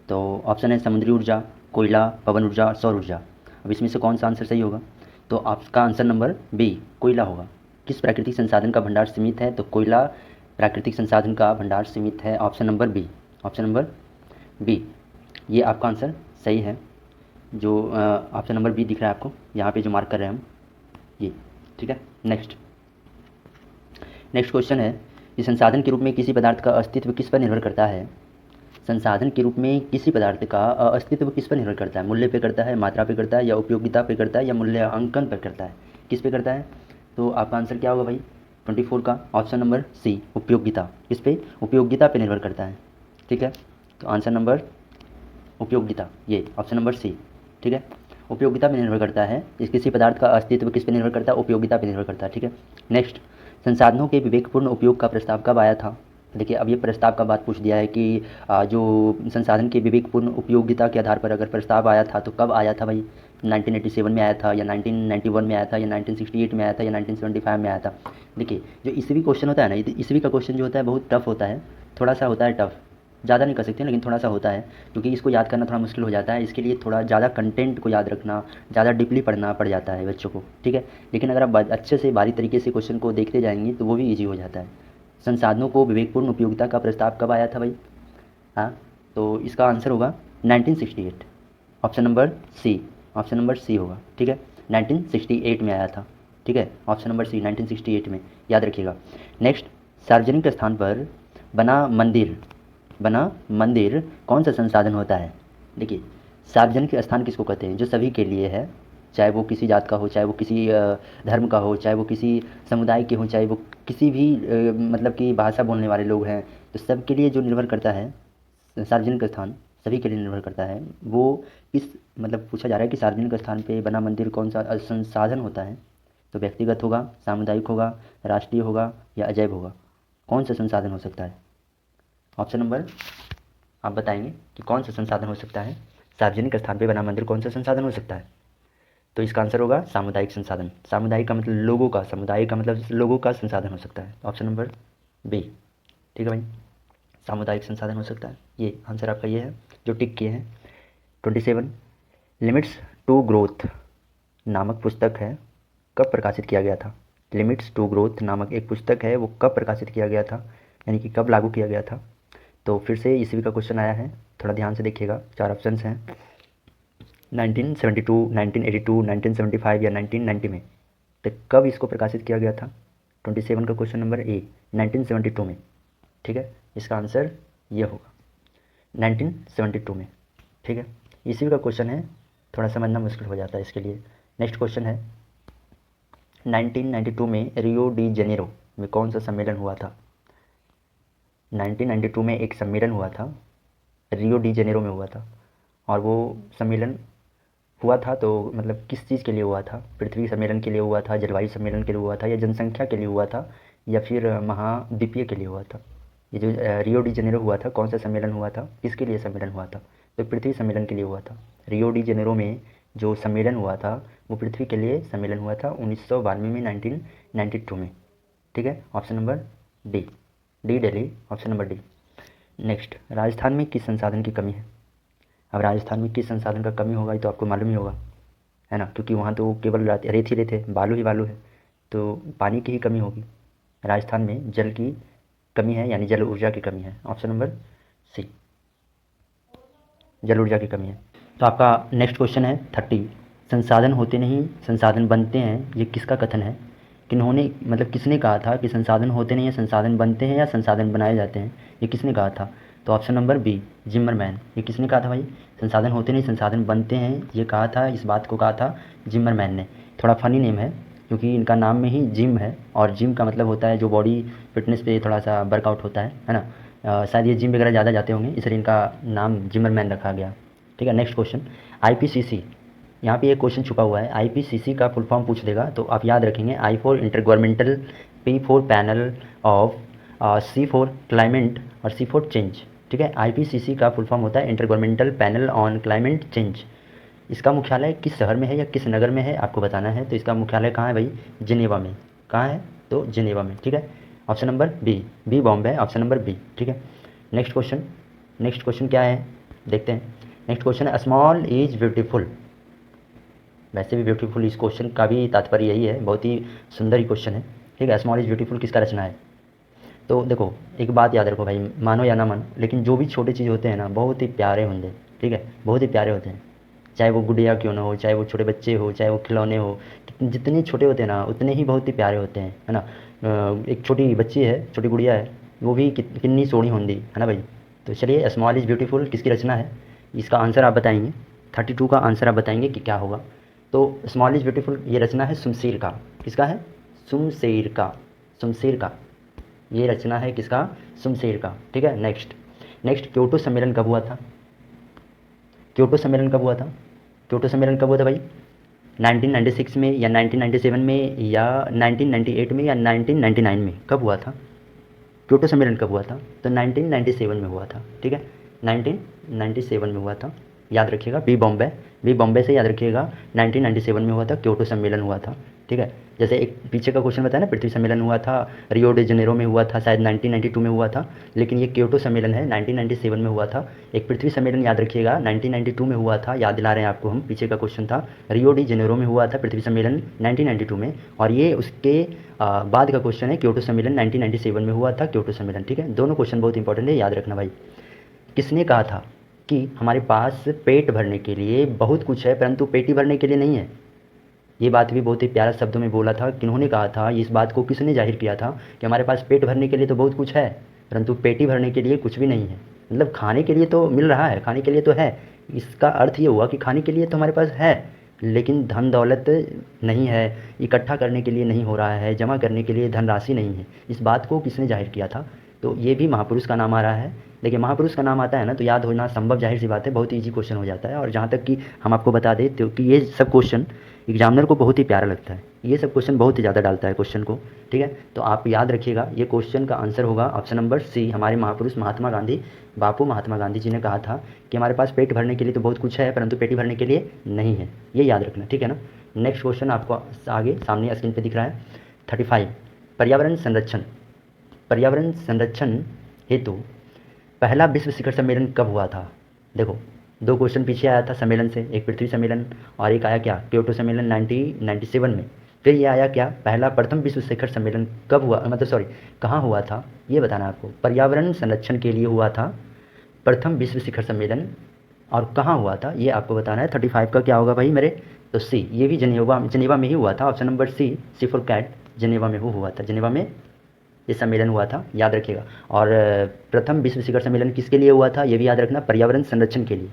तो ऑप्शन है समुद्री ऊर्जा, कोयला, पवन ऊर्जा और सौर ऊर्जा। अब इसमें से कौन सा आंसर सही होगा? तो आपका आंसर नंबर बी, कोयला होगा। किस प्राकृतिक संसाधन का भंडार सीमित है? तो कोयला प्राकृतिक संसाधन का भंडार सीमित है। Option number B, option number B, ये आपका आंसर सही है। जो ऑप्शन नंबर बी दिख रहा है आपको यहाँ पे जो मार्क कर रहे हैं हम, ये। ठीक है, नेक्स्ट क्वेश्चन है, इस संसाधन के रूप में किसी पदार्थ का अस्तित्व किस पर निर्भर करता है? संसाधन के रूप में किसी पदार्थ का अस्तित्व किस पर निर्भर करता है? मूल्य पे करता है, मात्रा पे करता है, या उपयोगिता पे करता है, या मूल्यांकन पर करता है? किस पे करता है? तो आपका आंसर क्या होगा भाई 24 का ऑप्शन नंबर सी, उपयोगिता। किस पे? उपयोगिता पे निर्भर करता है। ठीक है, तो आंसर नंबर उपयोगिता, ये ऑप्शन नंबर सी। ठीक है, उपयोगिता पे निर्भर करता है। इस किसी पदार्थ का अस्तित्व किस पे निर्भर करता है? उपयोगिता पे निर्भर करता है। ठीक है, नेक्स्ट, संसाधनों के विवेकपूर्ण उपयोग का प्रस्ताव कब आया था? देखिए, अब ये प्रस्ताव का बात पूछ दिया है कि जो संसाधन के विवेकपूर्ण उपयोगिता के आधार पर अगर प्रस्ताव आया था तो कब आया था भाई? 1987 में आया था, या 1991 में आया था, या 1968 में आया था, या 1975 में आया था? देखिए, जो ईस्वी क्वेश्चन होता है ना, ईस्वी का क्वेश्चन जो होता है बहुत टफ होता है, थोड़ा सा होता है टफ, ज़्यादा नहीं कर सकते लेकिन थोड़ा सा होता है, क्योंकि इसको याद करना थोड़ा मुश्किल हो जाता है। इसके लिए थोड़ा ज़्यादा कंटेंट को याद रखना, ज़्यादा डीपली पढ़ना पड़ जाता है बच्चों को। ठीक है, लेकिन अगर आप अच्छे से बारीक तरीके से क्वेश्चन को देखते जाएंगे तो वो भी ईजी हो जाता है। संसाधनों को विवेकपूर्ण उपयोगिता का प्रस्ताव कब आया था भाई? हाँ, तो इसका आंसर होगा 1968, option number C, option number C होगा। ठीक है, 1968 में आया था। ठीक है, ऑप्शन नंबर सी 1968 में, याद रखिएगा। नेक्स्ट, सार्वजनिक स्थान पर बना मंदिर, बना मंदिर कौन सा संसाधन होता है? देखिए, सार्वजनिक स्थान किसको कहते हैं? जो सभी के लिए है, चाहे वो किसी जात का हो, चाहे वो किसी धर्म का हो, चाहे वो किसी समुदाय के हो, चाहे वो किसी भी मतलब कि भाषा बोलने वाले लोग हैं, तो सबके लिए जो निर्भर करता है सार्वजनिक स्थान, सभी के लिए निर्भर करता है। वो किस, मतलब पूछा जा रहा है कि सार्वजनिक स्थान पे बना मंदिर कौन सा संसाधन होता है? तो व्यक्तिगत होगा, सामुदायिक होगा, राष्ट्रीय होगा, या अजैव होगा? कौन सा संसाधन हो सकता है? ऑप्शन नंबर आप बताएंगे कि कौन सा संसाधन हो सकता है? सार्वजनिक स्थान पे बना मंदिर कौन सा संसाधन हो सकता है? तो इसका आंसर होगा सामुदायिक संसाधन। सामुदायिक का मतलब लोगों का, समुदाय का मतलब लोगों का संसाधन हो सकता है। Option number B. ठीक है भाई, सामुदायिक संसाधन हो सकता है, ये आंसर आपका ये है जो टिक किए हैं। 27, लिमिट्स टू ग्रोथ नामक पुस्तक है, कब प्रकाशित किया गया था? लिमिट्स टू ग्रोथ नामक एक पुस्तक है, वो कब प्रकाशित किया गया था, यानी कि कब लागू किया गया था? तो फिर से ईस्वी का क्वेश्चन आया है, थोड़ा ध्यान से देखिएगा। 4 ऑप्शंस हैं, 1972, 1982, 1975 या 1990 में। तो कब इसको प्रकाशित किया गया था? 27 का क्वेश्चन नंबर ए, 1972 में। ठीक है, इसका आंसर ये होगा 1972 में। ठीक है, ईस्वी का क्वेश्चन है, थोड़ा समझना मुश्किल हो जाता है इसके लिए। नेक्स्ट क्वेश्चन है, 1992 में रियो डी जेनेरो में कौन सा सम्मेलन हुआ था? 1992 में एक सम्मेलन हुआ था, रियो डी जेनेरो में हुआ था, और वो सम्मेलन हुआ था तो मतलब किस चीज़ के लिए हुआ था? पृथ्वी सम्मेलन के लिए हुआ था, जलवायु सम्मेलन के लिए हुआ था, या जनसंख्या के लिए हुआ था, या फिर महाद्वीपीय के लिए हुआ था? ये जो रियो डी जेनेरो हुआ था, कौन सा सम्मेलन हुआ था, किसके लिए सम्मेलन हुआ था? तो पृथ्वी सम्मेलन के लिए हुआ था। रियो डी जेनेरो में जो सम्मेलन हुआ था वो पृथ्वी के लिए सम्मेलन हुआ था 1992 में, 1992 में। ठीक है, option number D, D Delhi, option number D. Next, Rajasthan में किस संसाधन की कमी है? अब राजस्थान में किस संसाधन का कमी होगा ये तो आपको मालूम ही होगा, है ना, क्योंकि वहाँ तो केवल रेत ही रेत है, बालू ही बालू है, तो पानी की ही कमी होगी। राजस्थान में जल की कमी है, यानी जल ऊर्जा की कमी है। ऑप्शन नंबर सी, जल ऊर्जा की कमी है। तो आपका नेक्स्ट क्वेश्चन है 30, संसाधन होते नहीं संसाधन बनते हैं, ये किसका कथन है? किन्होंने, मतलब किसने कहा था कि संसाधन होते नहीं है संसाधन बनते हैं, या संसाधन बनाए जाते हैं? ये किसने कहा था? तो ऑप्शन नंबर बी, जिम्मरमैन। ये किसने कहा था भाई? संसाधन होते नहीं संसाधन बनते हैं, ये कहा था, इस बात को कहा था जिम्मरमैन ने। थोड़ा फनी नेम है क्योंकि इनका नाम में ही जिम है, और जिम का मतलब होता है जो बॉडी फिटनेस पे थोड़ा सा वर्कआउट होता है ना। शायद ये जिम वगैरह ज़्यादा जाते होंगे, इसलिए इनका नाम जिम्मरमैन रखा गया। ठीक है, नेक्स्ट क्वेश्चन, आईपीसीसी, यहाँ पे एक क्वेश्चन छुपा हुआ है। आईपीसीसी का फुल फॉर्म पूछ देगा तो आप याद रखेंगे, I for intergovernmental, P for panel of, C for climate, और सी फॉर चेंज। ठीक है, आईपीसीसी का फुल फॉर्म होता है intergovernmental panel on climate change. इसका मुख्यालय किस शहर में है या किस नगर में है आपको बताना है। तो इसका मुख्यालय कहाँ है भाई? जिनेवा में। कहाँ है? तो जिनेवा में। ठीक है, option number B, B Bombay, option number B. ठीक है, नेक्स्ट क्वेश्चन, नेक्स्ट क्वेश्चन क्या है देखते हैं। नेक्स्ट क्वेश्चन है, स्मॉल इज ब्यूटीफुल। वैसे भी ब्यूटीफुल इस क्वेश्चन का भी तात्पर्य यही है, बहुत ही सुंदर ही क्वेश्चन है। ठीक है, स्मॉल इज ब्यूटीफुल किसका रचना है? तो देखो, एक बात याद रखो भाई, मानो या ना मानो, लेकिन जो भी छोटे चीज़ होते हैं ना बहुत ही प्यारे होंगे। ठीक है, बहुत ही प्यारे होते हैं, चाहे वो गुड़िया क्यों ना हो, चाहे वो छोटे बच्चे हो, चाहे वो खिलौने हो, जितने छोटे होते हैं ना उतने ही बहुत ही प्यारे होते हैं, है ना। एक छोटी बच्ची है, छोटी गुड़िया है, वो भी कितनी सोहनी होंगी, है ना भाई। तो चलिए, स्मॉल इज़ ब्यूटीफुल किसकी रचना है, इसका आंसर आप बताएंगे। 32 का आंसर आप बताएंगे कि क्या होगा। तो स्मॉल इज़ ब्यूटीफुल ये रचना है शमशेर का। किसका है? शमशेर का। शमशेर का ये रचना है किसका? शमशेर का। ठीक है, नेक्स्ट नेक्स्ट क्योटो सम्मेलन कब हुआ था? क्योटो सम्मेलन कब हुआ था? क्योटो सम्मेलन कब हुआ था भाई? 1996 में या 1997 में या 1998 में या 1999 में? कब हुआ था? क्योटो सम्मेलन कब हुआ था? तो 1997 में हुआ था। ठीक है, 1997 में हुआ था, याद रखिएगा। बी बॉम्बे से याद रखिएगा, 1997 में हुआ था, क्योटो सम्मेलन हुआ था। ठीक है, जैसे एक पीछे का क्वेश्चन बताया ना, पृथ्वी सम्मेलन हुआ था, रियो डी जेनेरो में हुआ था, शायद 1992 में हुआ था, लेकिन ये क्योटो सम्मेलन है 1997 में हुआ था। एक पृथ्वी सम्मेलन याद रखिएगा 1992 में हुआ था, याद दिला रहे हैं आपको हम, पीछे का क्वेश्चन था। रियो डी जेनेरो में हुआ था पृथ्वी सम्मेलन 1992 में, और ये उसके बाद का क्वेश्चन है, क्योटो सम्मेलन 1997 में हुआ था, क्योटो सम्मेलन। ठीक है, दोनों क्वेश्चन बहुत इंपॉर्टेंट है, याद रखना भाई। किसने कहा था कि हमारे पास पेट भरने के लिए बहुत कुछ है परंतु पेटी भरने के लिए नहीं है? ये बात भी बहुत ही प्यारा शब्दों में बोला था। किन्होंने कहा था, इस बात को किसने जाहिर किया था कि हमारे पास पेट भरने के लिए तो बहुत कुछ है परंतु पेटी भरने के लिए कुछ भी नहीं है? मतलब खाने के लिए तो मिल रहा है, खाने के लिए तो है, इसका अर्थ ये हुआ कि खाने के लिए तो हमारे पास है, लेकिन धन दौलत नहीं है, इकट्ठा करने के लिए नहीं हो रहा है, जमा करने के लिए धनराशि नहीं है। इस बात को किसने जाहिर किया था? तो ये भी महापुरुष का नाम आ रहा है। देखिए, महापुरुष का नाम आता है ना तो याद होना संभव, जाहिर सी बात है, बहुत ईजी क्वेश्चन हो जाता है। और जहाँ तक कि हम आपको बता दें तो कि ये सब क्वेश्चन एग्जामिनर को बहुत ही प्यारा लगता है, ये सब क्वेश्चन बहुत ही ज़्यादा डालता है क्वेश्चन को। ठीक है, तो आप याद रखिएगा, ये क्वेश्चन का आंसर होगा ऑप्शन नंबर सी। हमारे महापुरुष महात्मा गांधी, बापू महात्मा गांधी जी ने कहा था कि हमारे पास पेट भरने के लिए तो बहुत कुछ है परंतु पेटी भरने के लिए नहीं है, ये याद रखना। ठीक है ना, नेक्स्ट क्वेश्चन आपको आगे सामने स्क्रीन पर दिख रहा है 35। पर्यावरण संरक्षण, पर्यावरण संरक्षण हेतु पहला विश्व शिखर सम्मेलन कब हुआ था? देखो, दो क्वेश्चन पीछे आया था सम्मेलन से, एक पृथ्वी सम्मेलन और एक आया क्या? क्योटो सम्मेलन 1997 में। फिर ये आया क्या? पहला प्रथम विश्व शिखर सम्मेलन कब हुआ, मतलब सॉरी कहाँ हुआ था, ये बताना आपको। पर्यावरण संरक्षण के लिए हुआ था प्रथम विश्व शिखर सम्मेलन, और कहाँ हुआ था ये आपको बताना है। 35 का क्या होगा भाई मेरे? तो सी, ये भी जनेवा में ही हुआ था, option number C for cat, Geneva में हुआ था, जनेवा में ये सम्मेलन हुआ था, याद रखिएगा। और प्रथम विश्व शिखर सम्मेलन किसके लिए हुआ था ये भी याद रखना, पर्यावरण संरक्षण के लिए,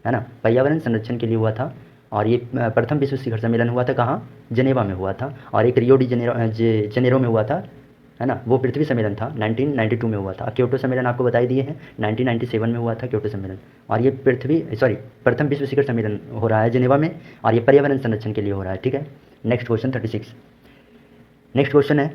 है ना, पर्यावरण संरक्षण के लिए हुआ था। और ये प्रथम विश्व शिखर सम्मेलन हुआ था कहाँ? जनेवा में हुआ था। और एक रियो डी जेनेरो में हुआ था, है ना, वो पृथ्वी सम्मेलन था, 1992 में हुआ था। क्योटो सम्मेलन आपको बता ही दिए हैं, 1997 में हुआ था क्योटो सम्मेलन। और ये प्रथम विश्व शिखर सम्मेलन हो रहा है जनेवा में, और ये पर्यावरण संरक्षण के लिए हो रहा है। ठीक है, नेक्स्ट क्वेश्चन 36। नेक्स्ट क्वेश्चन है,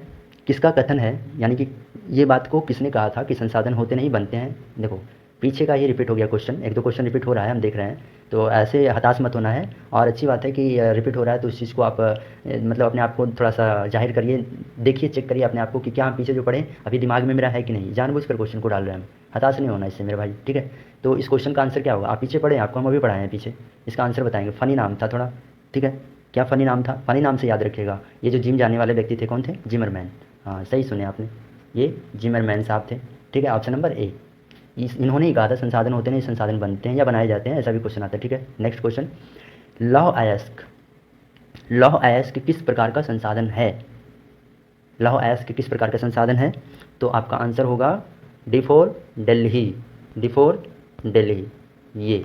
किसका कथन है, यानी कि ये बात को किसने कहा था कि संसाधन होते नहीं बनते हैं? देखो, पीछे का ही रिपीट हो गया क्वेश्चन, एक दो क्वेश्चन रिपीट हो रहा है, हम देख रहे हैं, तो ऐसे हताश मत होना है। और अच्छी बात है कि रिपीट हो रहा है, तो उस चीज़ को आप मतलब अपने आप को थोड़ा सा जाहिर करिए, देखिए, चेक करिए अपने आप को कि क्या हम पीछे जो पढ़ें अभी दिमाग में मेरा है कि नहीं। जानबूझकर क्वेश्चन को डाल रहे हैं हम, हताश नहीं होना इससे मेरे भाई। ठीक है, तो इस क्वेश्चन का आंसर क्या होगा? आप पीछे पढ़े, आपको हम अभी पढ़ाए हैं पीछे, इसका आंसर बताएंगे। फ़नी नाम था थोड़ा, ठीक है, क्या फ़नी नाम था? फ़नी नाम से याद रखिएगा, ये जो जिम जाने वाले व्यक्ति थे कौन थे? जिमरमैन। हाँ, सही सुने आपने, ये जिमरमैन साहब थे। ठीक है, ऑप्शन नंबर ए, इन्होंने ही कहा था संसाधन होते नहीं संसाधन बनते हैं या बनाए जाते हैं, ऐसा भी क्वेश्चन आता है। ठीक है, नेक्स्ट क्वेश्चन, लौह अयस्क, लौह अयस्क किस प्रकार का संसाधन है? लौह अयस्क किस प्रकार का संसाधन है? तो आपका आंसर होगा D for Delhi, D for Delhi, ये।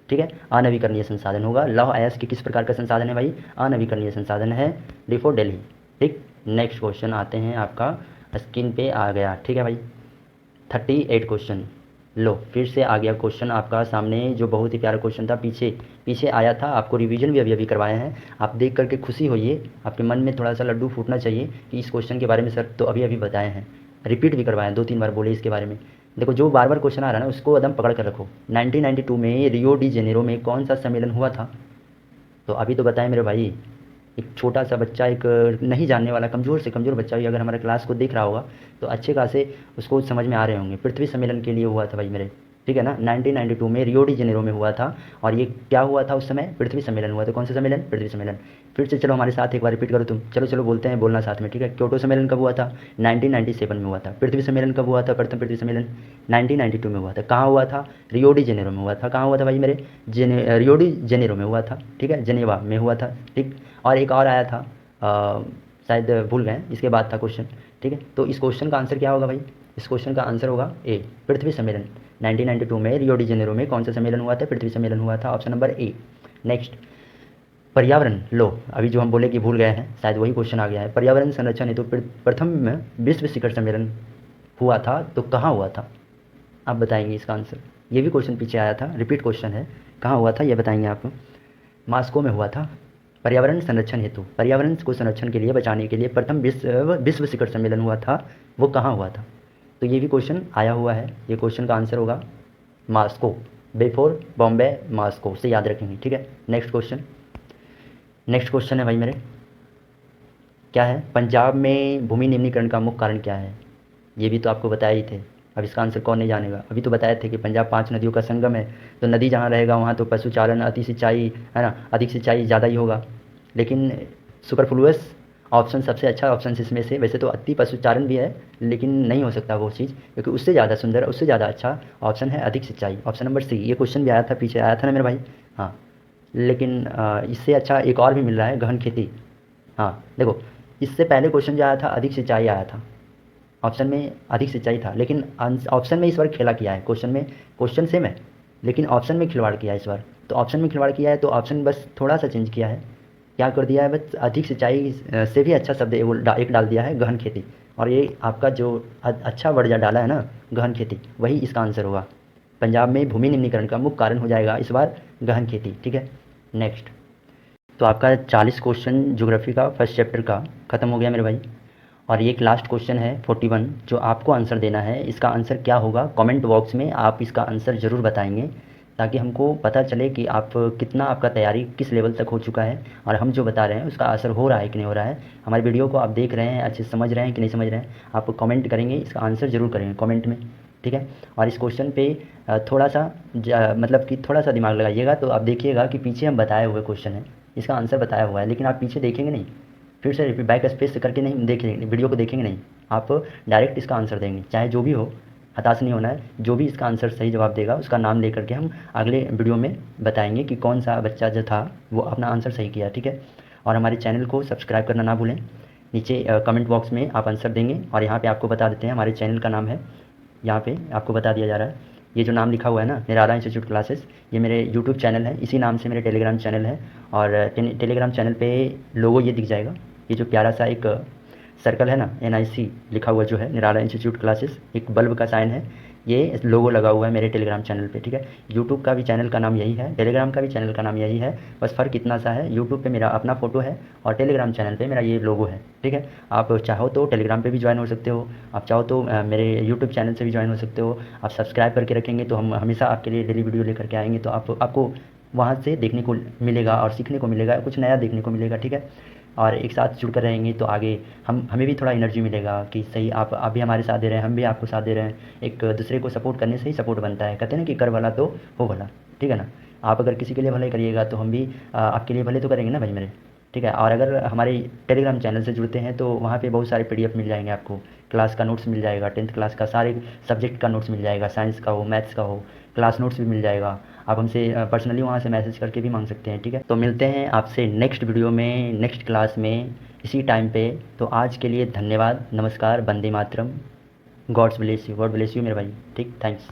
ठीक है, अनवीकरणीय संसाधन होगा। लौह अयस्क किस प्रकार का संसाधन है भाई? अनवीकरणीय संसाधन है, डी फॉर दिल्ली। ठीक, नेक्स्ट क्वेश्चन आते हैं, आपका स्क्रीन पे आ गया। ठीक है भाई, 38 क्वेश्चन, लो फिर से आ गया क्वेश्चन आपका सामने, जो बहुत ही प्यारा क्वेश्चन था, पीछे आया था, आपको रिवीजन भी अभी करवाए हैं। आप देख करके खुशी होइए, आपके मन में थोड़ा सा लड्डू फूटना चाहिए कि इस क्वेश्चन के बारे में सर तो अभी बताए हैं, रिपीट भी करवाए हैं, 2-3 बार बोले इसके बारे में। देखो, जो बार बार क्वेश्चन आ रहा है ना उसको एकदम पकड़ कर रखो। 1992 में रियो डी जेनेरो में कौन सा सम्मेलन हुआ था? तो अभी तो बताएं मेरे भाई, एक छोटा सा बच्चा, एक नहीं जानने वाला कमज़ोर से कमज़ोर बच्चा भी अगर हमारे क्लास को देख रहा होगा तो अच्छे खासे उसको समझ में आ रहे होंगे। पृथ्वी सम्मेलन के लिए हुआ था भाई मेरे, ठीक है ना, 1992 में रियो डी जेनेरो में हुआ था। और ये क्या हुआ था उस समय? पृथ्वी सम्मेलन हुआ था। कौन सा सम्मेलन? पृथ्वी सम्मेलन। फिर से चलो हमारे साथ एक बार रिपीट करो तुम, चलो बोलते हैं, बोलना साथ में, ठीक है। क्योटो सम्मेलन कब हुआ था? 1997 में हुआ था। पृथ्वी सम्मेलन कब हुआ था? प्रथम पृथ्वी सम्मेलन 1992 में हुआ था। कहाँ हुआ था? रियो डी जेनेरो में हुआ था। कहाँ हुआ था भाई मेरे? रियो डी जेनेरो में हुआ था, ठीक है, जनेवा में हुआ था, ठीक। और एक और आया था शायद भूल गए, इसके बाद था क्वेश्चन, ठीक है। तो इस क्वेश्चन का आंसर क्या होगा भाई? इस क्वेश्चन का आंसर होगा ए, पृथ्वी सम्मेलन। 1992 में रियो डी जेनेरो में कौन सा सम्मेलन हुआ था? पृथ्वी सम्मेलन हुआ था, ऑप्शन नंबर ए। नेक्स्ट, पर्यावरण लो, अभी जो हम बोले कि भूल गए हैं, शायद वही क्वेश्चन आ गया है। पर्यावरण संरक्षण हेतु प्रथम विश्व शिखर सम्मेलन हुआ था तो कहाँ हुआ था? आप बताएंगे इसका आंसर। ये भी क्वेश्चन पीछे आया था, रिपीट क्वेश्चन है, कहाँ हुआ था ये बताएंगे आप। मास्को में हुआ था। पर्यावरण संरक्षण हेतु, पर्यावरण को संरक्षण के लिए, बचाने के लिए प्रथम विश्व शिखर सम्मेलन हुआ था, वो कहाँ हुआ था? तो ये भी क्वेश्चन आया हुआ है। ये क्वेश्चन का आंसर होगा मास्को, बिफोर बॉम्बे मास्को से याद रखेंगे, ठीक है। नेक्स्ट क्वेश्चन, नेक्स्ट क्वेश्चन है भाई मेरे, क्या है? पंजाब में भूमि निम्नीकरण का मुख्य कारण क्या है? ये भी तो आपको बताए ही थे। अब इसका आंसर कौन नहीं जानेगा? अभी तो बताए थे कि पंजाब 5 नदियों का संगम है, तो नदी जहाँ रहेगा वहाँ तो पशुचारण, अति सिंचाई, है ना, अधिक सिंचाई ज़्यादा ही होगा। लेकिन सुपरफ्लुअस ऑप्शन सबसे अच्छा ऑप्शन इसमें से, वैसे तो अति पशुचारण भी है लेकिन नहीं हो सकता वो चीज़, क्योंकि उससे ज़्यादा सुंदर, उससे ज़्यादा अच्छा ऑप्शन है अधिक सिंचाई, ऑप्शन नंबर सी। ये क्वेश्चन भी आया था, पीछे आया था ना मेरे भाई, हाँ। लेकिन इससे अच्छा एक और भी मिल रहा है, गहन खेती। हाँ देखो, इससे पहले क्वेश्चन जो आया था अधिक सिंचाई आया था, ऑप्शन में अधिक सिंचाई था, लेकिन ऑप्शन में इस बार खेला किया है, क्वेश्चन में क्वेश्चन सेम है लेकिन ऑप्शन में खिलवाड़ किया है इस बार। तो ऑप्शन में खिलवाड़ किया है तो ऑप्शन बस थोड़ा सा चेंज किया है, क्या कर दिया है, बस अधिक सिंचाई से भी अच्छा शब्द एक डाल दिया है, गहन खेती। और ये आपका जो अच्छा वर्ड जो डाला है ना, गहन खेती, वही इसका आंसर होगा। पंजाब में भूमि निम्नीकरण का मुख्य कारण हो जाएगा इस बार गहन खेती, ठीक है। नेक्स्ट, तो आपका 40 क्वेश्चन ज्योग्राफी का फर्स्ट चैप्टर का ख़त्म हो गया मेरे भाई। और ये एक लास्ट क्वेश्चन है 41, जो आपको आंसर देना है। इसका आंसर क्या होगा, कमेंट बॉक्स में आप इसका आंसर ज़रूर बताएंगे, ताकि हमको पता चले कि आप कितना, आपका तैयारी किस लेवल तक हो चुका है, और हम जो बता रहे हैं उसका असर हो रहा है कि नहीं हो रहा है। हमारी वीडियो को आप देख रहे हैं, अच्छे से समझ रहे हैं कि नहीं समझ रहे हैं, आप कमेंट करेंगे, इसका आंसर ज़रूर करेंगे कमेंट में, ठीक है। और इस क्वेश्चन पे थोड़ा सा मतलब कि थोड़ा सा दिमाग लगाइएगा, तो आप देखिएगा कि पीछे हम बताए हुए क्वेश्चन है, इसका आंसर बताया हुआ है, लेकिन आप पीछे देखेंगे नहीं, फिर से बैक स्पेस करके नहीं देखेंगे, वीडियो को देखेंगे नहीं, आप डायरेक्ट इसका आंसर देंगे, चाहे जो भी हो, हताश नहीं होना है। जो भी इसका आंसर सही जवाब देगा उसका नाम लेकर के हम अगले वीडियो में बताएंगे कि कौन सा बच्चा जो था वो अपना आंसर सही किया, ठीक है। और हमारे चैनल को सब्सक्राइब करना ना भूलें। नीचे कमेंट बॉक्स में आप आंसर देंगे, और यहाँ पे आपको बता देते हैं हमारे चैनल का नाम है, यहाँ पे आपको बता दिया जा रहा है, ये जो नाम लिखा हुआ है ना, निराला इंस्टीट्यूट क्लासेस, ये मेरे यूट्यूब चैनल है, इसी नाम से मेरे टेलीग्राम चैनल है। और टेलीग्राम चैनल पे लोगो ये दिख जाएगा, ये जो प्यारा सा एक सर्कल है ना, NIC लिखा हुआ जो है, निराला इंस्टीट्यूट क्लासेस, एक बल्ब का साइन है, ये लोगो लगा हुआ है मेरे टेलीग्राम चैनल पे, ठीक है। यूट्यूब का भी चैनल का नाम यही है, टेलीग्राम का भी चैनल का नाम यही है, बस फ़र्क इतना सा है, यूट्यूब पे मेरा अपना फ़ोटो है और टेलीग्राम चैनल पे मेरा ये लोगो है, ठीक है। आप चाहो तो टेलीग्राम पे भी ज्वाइन हो सकते हो, आप चाहो तो मेरे यूट्यूब चैनल से भी ज्वाइन हो सकते हो। आप सब्सक्राइब करके रखेंगे तो हम हमेशा आपके लिए डेली वीडियो लेकर के आएँगे, तो आपको वहाँ से देखने को मिलेगा और सीखने को मिलेगा, कुछ नया देखने को मिलेगा, ठीक है। और एक साथ जुड़ कर रहेंगे तो आगे हमें भी थोड़ा एनर्जी मिलेगा कि सही आप भी हमारे साथ दे रहे हैं, हम भी आपको साथ दे रहे हैं। एक दूसरे को सपोर्ट करने से ही सपोर्ट बनता है, कहते हैं ना कि कर भला तो हो भला, ठीक है ना। आप अगर किसी के लिए भलाई करिएगा तो हम भी आपके लिए भले तो करेंगे ना भाई मेरे, ठीक है। और अगर हमारे टेलीग्राम चैनल से जुड़ते हैं तो वहाँ पे बहुत सारे PDF मिल जाएंगे आपको, क्लास का नोट्स मिल जाएगा, 10th क्लास का सारे सब्जेक्ट का नोट्स मिल जाएगा, साइंस का हो, मैथ्स का हो, क्लास नोट्स भी मिल जाएगा। आप हमसे पर्सनली वहाँ से मैसेज करके भी मांग सकते हैं, ठीक है। तो मिलते हैं आपसे नेक्स्ट वीडियो में, नेक्स्ट क्लास में, इसी टाइम पे। तो आज के लिए धन्यवाद, नमस्कार, Vande Mataram, Gods bless you, God bless you मेरे भाई, ठीक, थैंक्स।